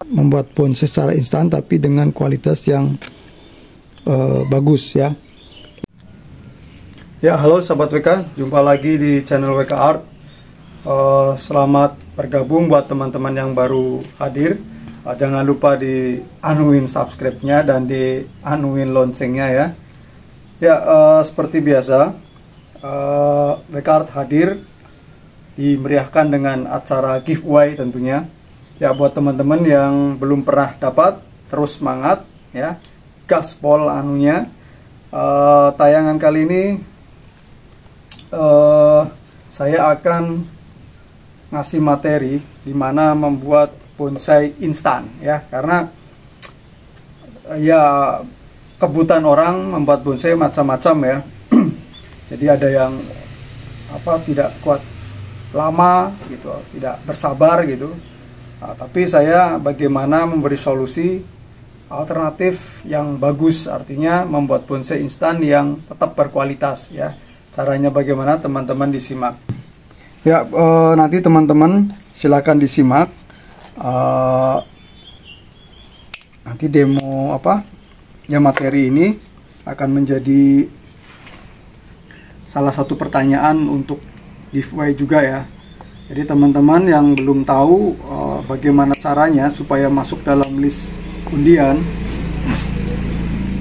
Membuat bonsai secara instan tapi dengan kualitas yang bagus ya. Ya, halo sahabat WK, jumpa lagi di channel WK Art. Selamat bergabung buat teman-teman yang baru hadir. Jangan lupa di anuin subscribe-nya dan di anuin loncengnya ya. Ya, seperti biasa, WK Art hadir dimeriahkan dengan acara giveaway tentunya. Ya, buat teman-teman yang belum pernah dapat, terus semangat ya, gaspol anunya. Tayangan kali ini saya akan ngasih materi dimana membuat bonsai instan ya, karena ya kebutuhan orang membuat bonsai macam-macam ya. Jadi ada yang tidak kuat lama gitu, tidak bersabar gitu. Tapi saya bagaimana memberi solusi alternatif yang bagus, artinya membuat bonsai instan yang tetap berkualitas ya. Caranya bagaimana, teman-teman disimak. Ya, nanti teman-teman silakan disimak. Nanti demo ya, materi ini akan menjadi salah satu pertanyaan untuk giveaway juga ya. Jadi teman-teman yang belum tahu bagaimana caranya supaya masuk dalam list undian,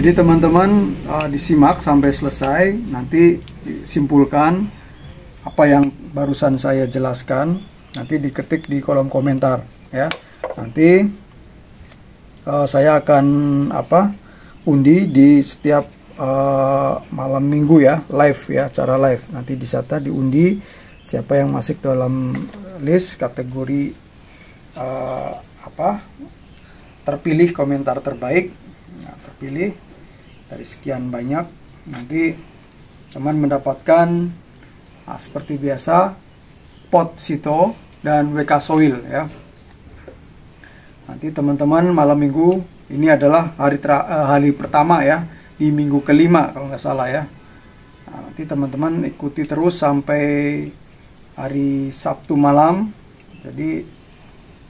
jadi teman-teman disimak sampai selesai, nanti disimpulkan apa yang barusan saya jelaskan, nanti diketik di kolom komentar ya. Nanti saya akan undi di setiap malam minggu ya, live ya, cara live. Nanti disata diundi siapa yang masuk dalam list kategori terpilih komentar terbaik. Nah, terpilih dari sekian banyak, nanti teman mendapatkan seperti biasa pot sito dan WK soil ya. Nanti teman-teman malam minggu ini adalah hari pertama ya, di minggu kelima kalau nggak salah ya. Nah, nanti teman-teman ikuti terus sampai hari Sabtu malam. Jadi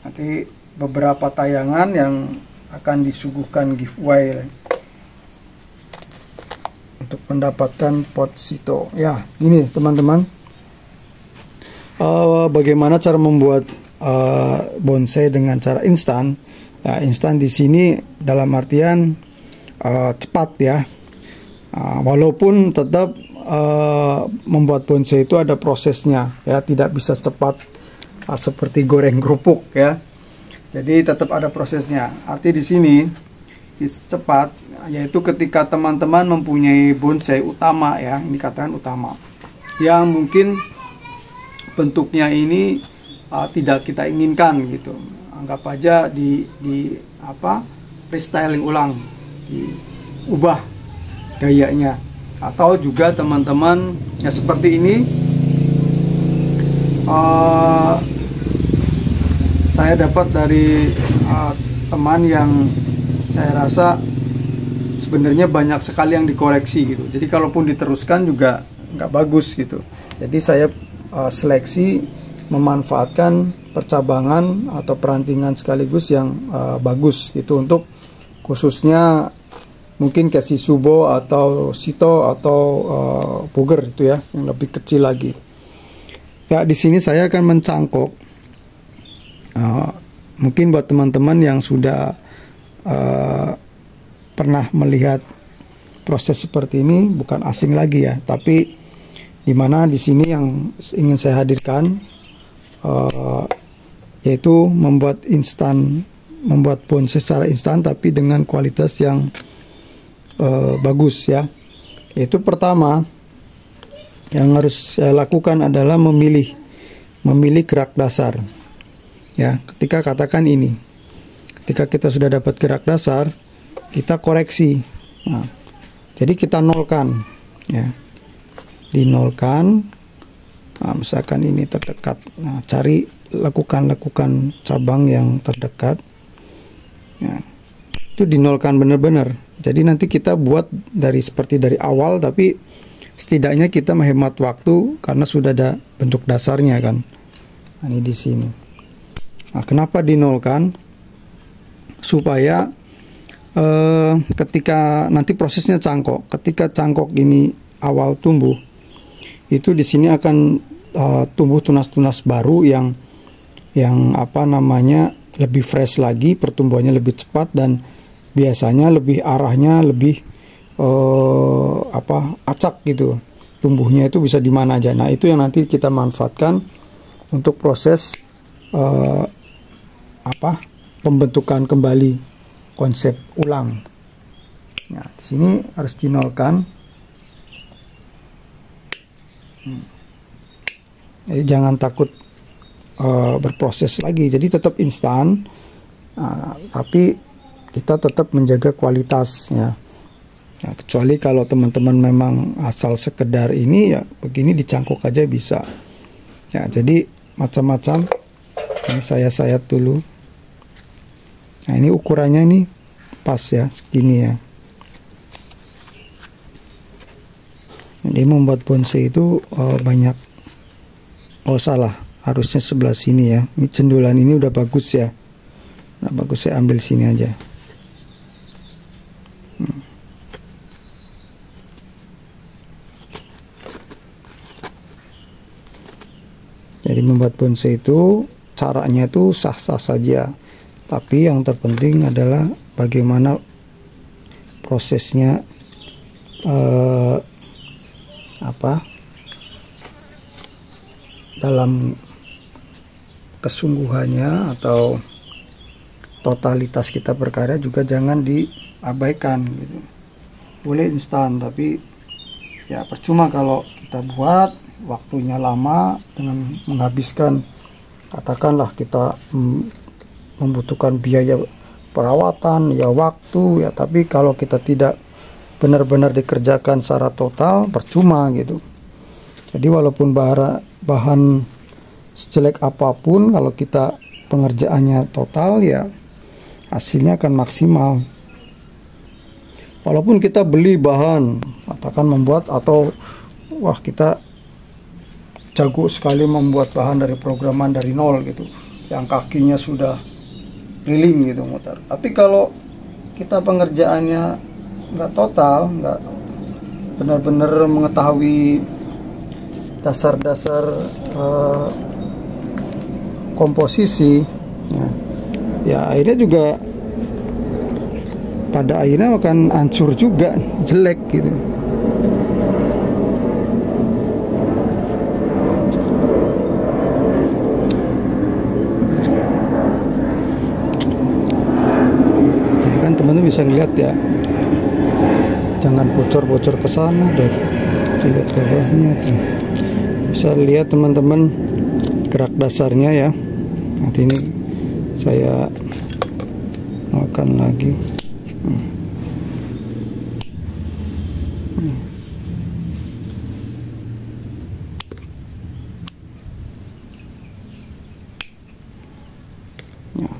nanti beberapa tayangan yang akan disuguhkan giveaway untuk mendapatkan pot sito ya. Gini teman-teman, bagaimana cara membuat bonsai dengan cara instan ya. Instan di sini dalam artian cepat ya, walaupun tetap membuat bonsai itu ada prosesnya ya, tidak bisa cepat seperti goreng kerupuk ya. Jadi tetap ada prosesnya. Arti di sini cepat yaitu ketika teman-teman mempunyai bonsai utama ya, ini katakan utama, yang mungkin bentuknya ini tidak kita inginkan gitu. Anggap aja di restyling ulang, diubah gayanya. Atau juga teman-teman ya seperti ini, saya dapat dari teman yang saya rasa sebenarnya banyak sekali yang dikoreksi gitu. Jadi kalaupun diteruskan juga nggak bagus gitu. Jadi saya seleksi memanfaatkan percabangan atau perantingan sekaligus yang bagus gitu, untuk khususnya mungkin kayak si subo atau sito atau puger itu ya, yang lebih kecil lagi. Ya, di sini saya akan mencangkok. Mungkin buat teman-teman yang sudah pernah melihat proses seperti ini bukan asing lagi ya, tapi dimana di sini yang ingin saya hadirkan yaitu membuat bonsai secara instan tapi dengan kualitas yang bagus ya. Yaitu pertama yang harus saya lakukan adalah memilih gerak dasar ya. Ketika katakan ini, ketika kita sudah dapat gerak dasar, kita koreksi. Nah, jadi kita nolkan ya, dinolkan. Nah, misalkan ini terdekat, nah, lakukan cabang yang terdekat ya, itu dinolkan benar-benar. Jadi nanti kita buat seperti dari awal, tapi setidaknya kita menghemat waktu karena sudah ada bentuk dasarnya kan. Nah, ini di sini. Nah, kenapa dinolkan? Supaya ketika nanti prosesnya cangkok, ketika cangkok ini awal tumbuh, itu di sini akan tumbuh tunas-tunas baru yang apa namanya lebih fresh lagi, pertumbuhannya lebih cepat dan biasanya lebih arahnya lebih acak gitu. Tumbuhnya itu bisa di mana aja. Nah, itu yang nanti kita manfaatkan untuk proses pembentukan kembali konsep ulang. Nah, di sini harus dinolkan. Jadi jangan takut berproses lagi. Jadi tetap instan, tapi kita tetap menjaga kualitas ya. Nah, kecuali kalau teman-teman memang asal sekedar ini ya begini dicangkok aja bisa. Ya, jadi macam-macam. Ini saya sayat dulu. Nah, ini ukurannya ini pas ya, segini ya. Jadi membuat bonsai itu banyak. Oh salah, harusnya sebelah sini ya. Ini cendulan ini udah bagus ya. Nah, bagus saya ambil sini aja. Jadi membuat bonsai itu caranya itu sah-sah saja. Tapi yang terpenting adalah bagaimana prosesnya dalam kesungguhannya atau totalitas kita berkarya juga jangan diabaikan gitu. Boleh instan tapi ya percuma kalau kita buat waktunya lama dengan menghabiskan, katakanlah kita membutuhkan biaya perawatan ya, waktu ya, tapi kalau kita tidak benar-benar dikerjakan secara total percuma gitu. Jadi walaupun bahan sejelek apapun, kalau kita pengerjaannya total ya hasilnya akan maksimal. Walaupun kita beli bahan, katakan membuat atau wah kita jago sekali membuat bahan dari programan dari nol gitu, yang kakinya sudah keliling gitu muter. Tapi kalau kita pengerjaannya nggak total, nggak benar-benar mengetahui dasar-dasar komposisi, ya akhirnya juga pada akhirnya akan hancur juga, jelek gitu. Teman-teman bisa ngeliat ya, jangan bocor-bocor ke sana, dilihat bawahnya tuh. Bisa lihat teman-teman gerak dasarnya ya. Nanti ini saya akan lagi. Ya,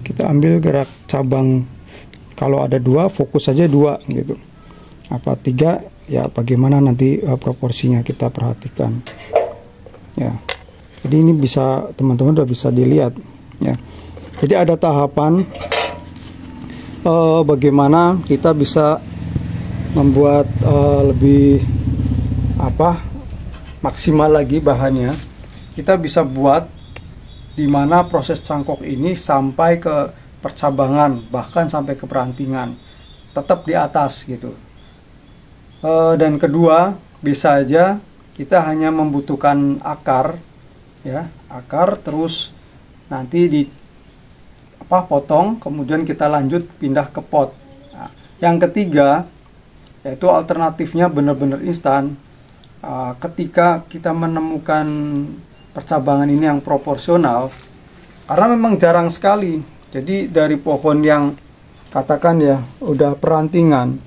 kita ambil gerak cabang. Kalau ada dua, fokus saja dua gitu. Apa tiga, ya bagaimana nanti proporsinya kita perhatikan. Ya, jadi ini bisa teman-teman udah bisa dilihat. Ya, jadi ada tahapan bagaimana kita bisa membuat lebih maksimal lagi bahannya. Kita bisa buat di mana proses cangkok ini sampai ke percabangan, bahkan sampai ke perantingan, tetap di atas gitu. Dan kedua, bisa aja kita hanya membutuhkan akar ya, akar terus nanti potong, kemudian kita lanjut pindah ke pot. Nah, yang ketiga yaitu alternatifnya benar-benar instan. Ketika kita menemukan percabangan ini yang proporsional, karena memang jarang sekali. Jadi dari pohon yang katakan ya udah perantingan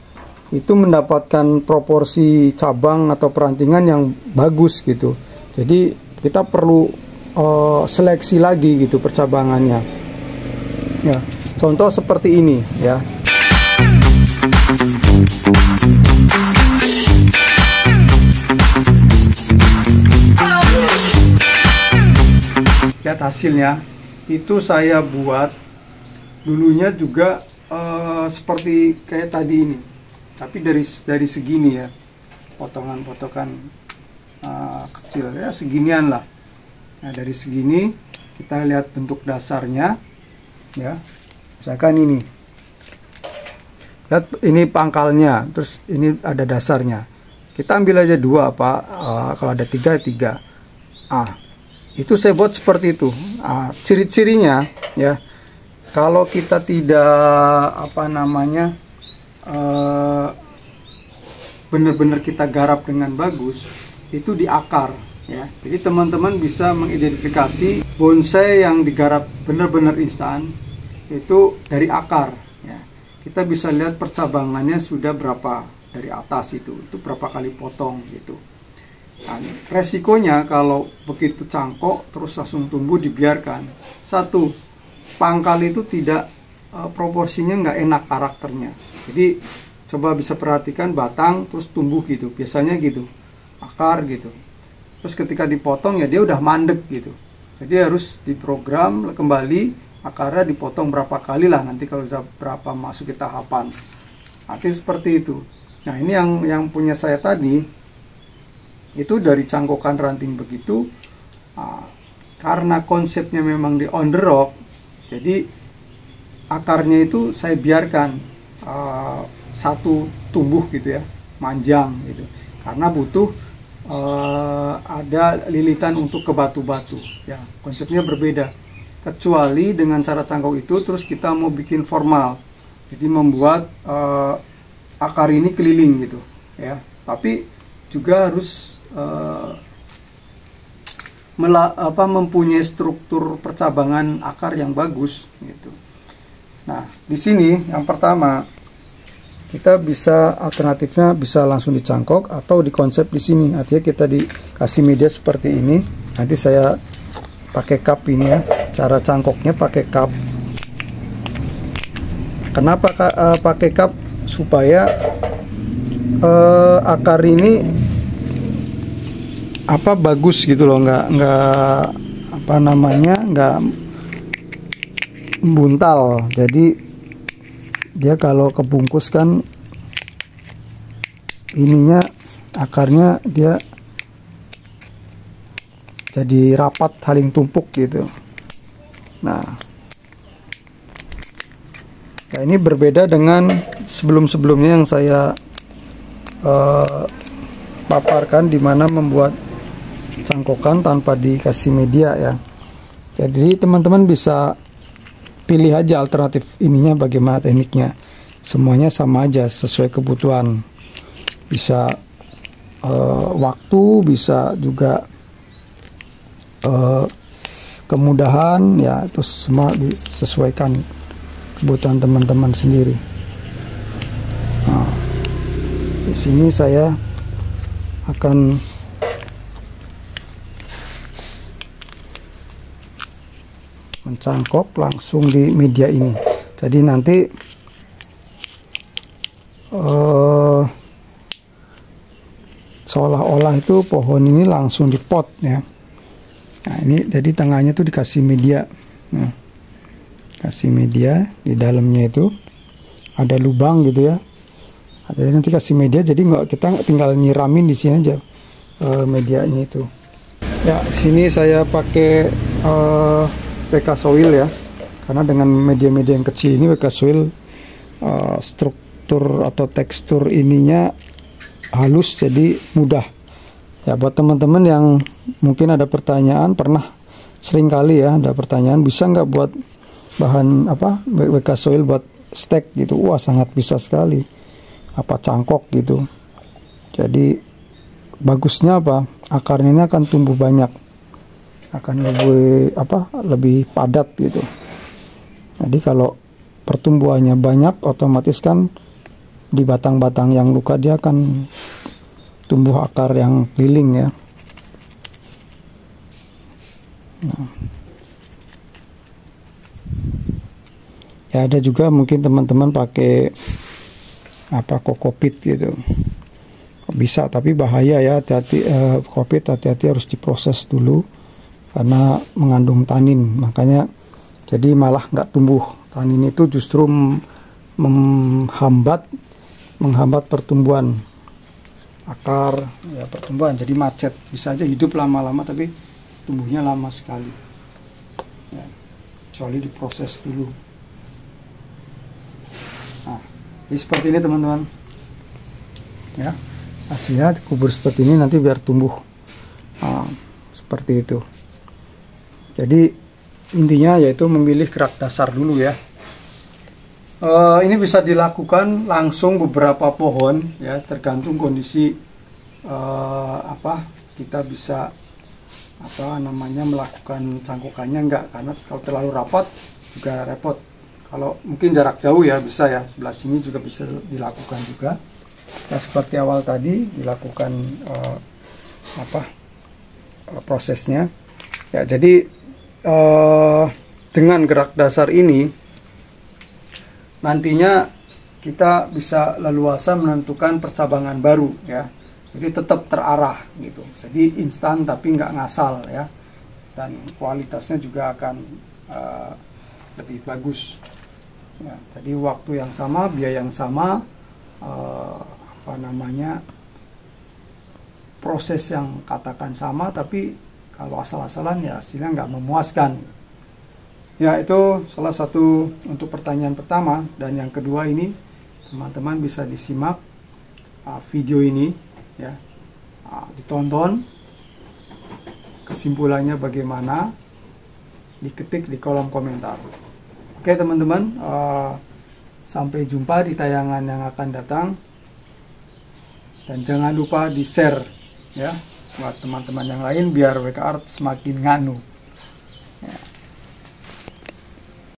itu mendapatkan proporsi cabang atau perantingan yang bagus gitu. Jadi kita perlu seleksi lagi gitu percabangannya. Ya, contoh seperti ini ya. lihat hasilnya. Itu saya buat dulunya juga seperti kayak tadi ini, tapi dari segini ya, potongan-potongan kecil ya, seginian lah. Nah, dari segini kita lihat bentuk dasarnya ya, misalkan ini, lihat ini pangkalnya, terus ini ada dasarnya. Kita ambil aja 2 Pak, kalau ada 3 itu saya buat seperti itu. Ciri-cirinya ya, kalau kita tidak benar-benar kita garap dengan bagus, itu di akar ya. Jadi teman-teman bisa mengidentifikasi bonsai yang digarap benar-benar instan itu dari akar ya. Kita bisa lihat percabangannya sudah berapa dari atas, itu berapa kali potong gitu. Nah, resikonya kalau begitu cangkok terus langsung tumbuh dibiarkan, satu, pangkal itu tidak proporsinya nggak enak karakternya. Jadi coba bisa perhatikan batang terus tumbuh gitu, biasanya gitu, akar gitu. Terus ketika dipotong ya dia udah mandek gitu. Jadi harus diprogram kembali, akarnya dipotong berapa kali lah nanti kalau sudah berapa masuk ke tahapan. Nanti seperti itu. Nah, ini yang punya saya tadi itu dari cangkokan ranting begitu. Karena konsepnya memang di on the rock, jadi akarnya itu saya biarkan satu tumbuh gitu ya, manjang gitu, karena butuh ada lilitan untuk ke batu-batu ya. Konsepnya berbeda, kecuali dengan cara cangkok itu terus kita mau bikin formal, jadi membuat akar ini keliling gitu ya, tapi juga harus mempunyai struktur percabangan akar yang bagus gitu. Nah, di sini yang pertama kita bisa, alternatifnya bisa langsung dicangkok atau dikonsep di sini. Artinya kita dikasih media seperti ini. Nanti saya pakai cup ini ya. Cara cangkoknya pakai cup. Kenapa pakai cup? Supaya akar ini bagus gitu loh, nggak buntal. Jadi dia kalau kebungkus kan ininya, akarnya dia jadi rapat, saling tumpuk gitu. Nah, ini berbeda dengan sebelum-sebelumnya yang saya paparkan, dimana membuat cangkokan tanpa dikasih media ya. Jadi teman-teman bisa pilih aja alternatif ininya bagaimana tekniknya. Semuanya sama aja, sesuai kebutuhan. Bisa waktu, bisa juga kemudahan ya, terus semua disesuaikan kebutuhan teman-teman sendiri. Nah, di sini saya akan mencangkok langsung di media ini. Jadi nanti seolah-olah itu pohon ini langsung di pot ya. Nah, ini jadi tengahnya tuh dikasih media. Nah, kasih media, di dalamnya itu ada lubang gitu ya. Jadi nanti kasih media, jadi kita tinggal nyiramin di sini aja medianya itu. Ya, sini saya pakai PK soil ya, karena dengan media-media yang kecil ini PK soil struktur atau tekstur ininya halus, jadi mudah ya. Buat teman-teman yang mungkin ada pertanyaan, sering kali ya ada pertanyaan, bisa nggak buat bahan PK soil buat stek gitu? Wah, sangat bisa sekali, cangkok gitu. Jadi bagusnya akarnya ini akan tumbuh banyak, akan lebih padat gitu. Jadi kalau pertumbuhannya banyak, otomatis kan di batang-batang yang luka dia akan tumbuh akar yang keliling ya. Nah, ya ada juga mungkin teman-teman pakai kokopit gitu, bisa, tapi bahaya ya, hati-hati. Kokopit hati-hati, harus diproses dulu karena mengandung tanin, makanya jadi malah nggak tumbuh. Tanin itu justru menghambat pertumbuhan akar, ya pertumbuhan, jadi macet. Bisa aja hidup lama-lama tapi tumbuhnya lama sekali ya, kecuali diproses dulu. Nah, jadi seperti ini teman-teman ya, hasilnya kubur seperti ini nanti biar tumbuh seperti itu. Jadi intinya yaitu memilih gerak dasar dulu ya. Ini bisa dilakukan langsung beberapa pohon ya, tergantung kondisi kita bisa melakukan cangkukannya enggak, karena kalau terlalu rapat juga repot. Kalau mungkin jarak jauh ya bisa ya, sebelah sini juga bisa dilakukan juga ya, seperti awal tadi dilakukan prosesnya ya. Jadi dengan gerak dasar ini nantinya kita bisa leluasa menentukan percabangan baru ya, jadi tetap terarah gitu, jadi instan tapi nggak ngasal ya, dan kualitasnya juga akan lebih bagus ya. Jadi waktu yang sama, biaya yang sama, proses yang katakan sama, tapi kalau asal-asalan ya hasilnya nggak memuaskan. Ya, itu salah satu untuk pertanyaan pertama. Dan yang kedua ini teman-teman bisa disimak video ini ya, ditonton kesimpulannya bagaimana, diketik di kolom komentar. Oke teman-teman, sampai jumpa di tayangan yang akan datang, dan jangan lupa di share ya buat teman-teman yang lain biar WK Art semakin nganu.